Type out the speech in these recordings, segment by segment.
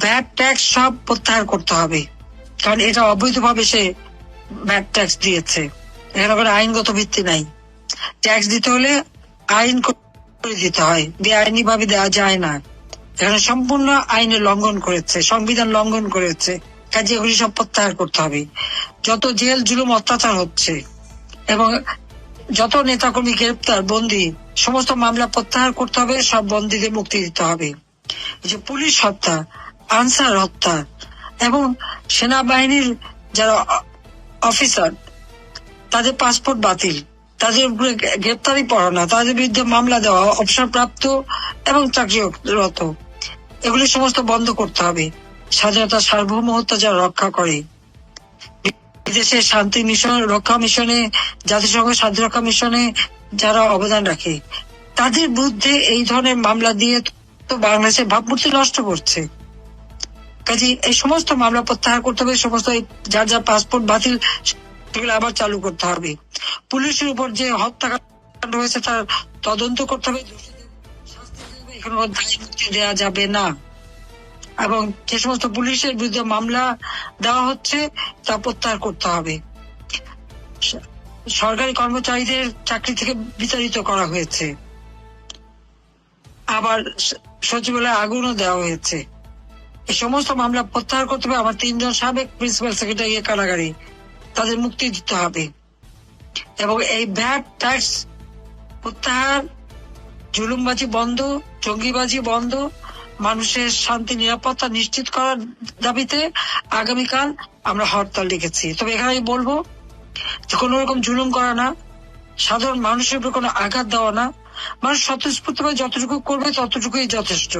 VAT tax সব প্রত্যাহার করতে হবে, কারণ এটা অবৈধভাবে সে ভ্যাট ট্যাক্স দিয়েছে। এখানে কোনো আইনগত ভিত্তি নাই। ট্যাক্স দিতে হলে আইন করে দিতে হয়, বেআইনি ভাবে দেওয়া যায় না। এখানে সম্পূর্ণ আইনের লঙ্ঘন করেছে, সংবিধান লঙ্ঘন করেছে, কাজে এগুলি সব প্রত্যাহার করতে হবে। যত জেল জুলুম অত্যাচার হচ্ছে এবং যত নেতাকর্মী গ্রেপ্তার বন্দী, সমস্ত মামলা প্রত্যাহার করতে হবে, সব বন্দীদের মুক্তি দিতে হবে। এই যে পুলিশ হত্যা, আনসার হত্যা এবং সেনাবাহিনীর যারা অফিসার তাদের পাসপোর্ট বাতিল, তাদের উপরে গ্রেপ্তারি পড়ানো, তাদের বিরুদ্ধে মামলা দেওয়া, অবসরপ্রাপ্ত এবং চাকরিরত, এগুলি সমস্ত বন্ধ করতে হবে। স্বাধীনতা সার্বভৌমত্ব যারা রক্ষা করে, বিদেশের শান্তি মিশন রক্ষা মিশনে, জাতিসংঘ শান্তি রক্ষা মিশনে যারা অবদান রাখে, তাদের বিরুদ্ধে এই ধরনের মামলা দিয়ে তো বাংলাদেশের ভাবমূর্তি নষ্ট করছে। কাজে এই সমস্ত মামলা প্রত্যাহার করতে হবে, সমস্ত যার যার পাসপোর্ট বাতিল সেগুলো আবার চালু করতে হবে। পুলিশের উপর যে হত্যাকাণ্ড হয়েছে তার তদন্ত করতে হবে, এখানে দায় মুক্তি দেওয়া যাবে না। এবং যে সমস্ত পুলিশের বিরুদ্ধে মামলা দেওয়া হচ্ছে তা প্রত্যাহার করতে হবে। সরকারি কর্মচারীদের চাকরি থেকে বিতাড়িত করা হয়েছে, আবার সচিবালয়ে আগুনও দেওয়া হয়েছে। এই সমস্ত মামলা প্রত্যাহার করতে হবে। আমার 3 জন সাবেক প্রিন্সিপাল সেক্রেটারি কারাগারে, তাদের মুক্তি দিতে হবে। এবং এই ভ্যাট ট্যাক্স প্রত্যাহার, জুলুমবাজি বন্ধ, জঙ্গিবাজি বন্ধ, মানুষের শান্তি নিরাপত্তা নিশ্চিত করার দাবিতে আগামীকাল আমরা হরতাল ডেকেছি। তবে এখানে আমি বলবো যে কোন রকম জুলুম করা না, সাধারণ মানুষের উপর কোনো আঘাত দেওয়া না, মানুষ স্বতঃস্ফূর্তভাবে যতটুকু করবে ততটুকুই যথেষ্ট।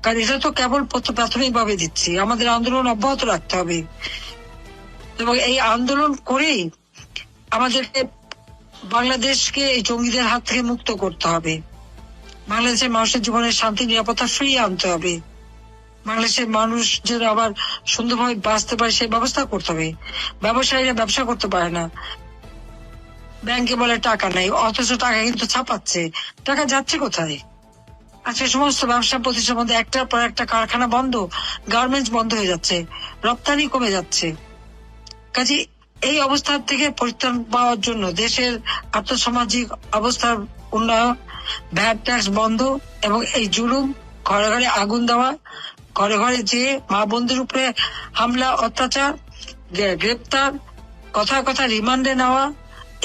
কারণ এটা তো কেবল প্রাথমিক ভাবে দিচ্ছি, আমাদের আন্দোলন অব্যাহত রাখতে হবে এবং এই আন্দোলন করেই আমাদেরকে বাংলাদেশকে এই জঙ্গিদের হাত থেকে মুক্ত করতে হবে। বাংলাদেশের মানুষের জীবনের শান্তি নিরাপত্তা ফিরিয়ে আনতে হবে। বাংলাদেশের মানুষ যেন আবার সুন্দরভাবে বাঁচতে পারে সেই ব্যবস্থা করতে হবে। ব্যবসায়ীরা ব্যবসা করতে পারে না, ব্যাংকে বলে টাকা নেই, অথচ টাকা কিন্তু ছাপাচ্ছে, টাকা যাচ্ছে কোথায়? আজকে সমস্ত ব্যবসা প্রতিষ্ঠানের মধ্যে একটার পর একটা কারখানা বন্ধ, গার্মেন্টস বন্ধ হয়ে যাচ্ছে, রপ্তানি কমে যাচ্ছে। কাজে এই অবস্থা থেকে পরিত্রাণ পাওয়ার জন্য দেশের আর্থসামাজিক অবস্থার উন্নয়ন, ভ্যাট ট্যাক্স বন্ধ এবং এই জুলুম, ঘরে ঘরে আগুন দেওয়া, ঘরে ঘরে যে মা বোনদের উপরে হামলা, অত্যাচার, গ্রেপ্তার, কথায় কথায় রিমান্ডে নেওয়া,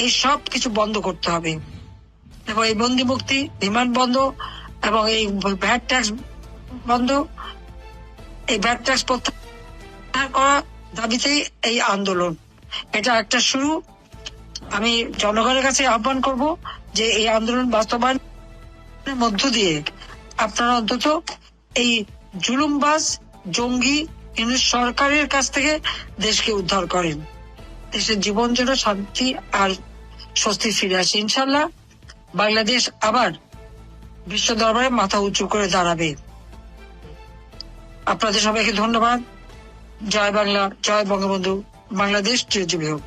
এই সব কিছু বন্ধ করতে হবে। এবং এই বন্দি মুক্তি, রিমান্ড বন্ধ এবং এই ভ্যাট ট্যাক্স বন্ধ, এই ভ্যাট ট্যাক্স প্রত্যাহার করা দাবিতেই এই আন্দোলন। এটা একটা শুরু। আমি জনগণের কাছে আহ্বান করব যে এই আন্দোলন বাস্তবায়নের মধ্য দিয়ে আপনারা অন্তত এই জুলুমবাজ জঙ্গি সরকারের কাছ থেকে দেশকে উদ্ধার করেন, দেশের জীবন যেন শান্তি আর স্বস্তি ফিরে আসে। ইনশাল্লাহ বাংলাদেশ আবার বিশ্ব দরবারে মাথা উঁচু করে দাঁড়াবে। আপনাদের সবাইকে ধন্যবাদ। জয় বাংলা, জয় বঙ্গবন্ধু, বাংলাদেশ চিরজীবী হোক।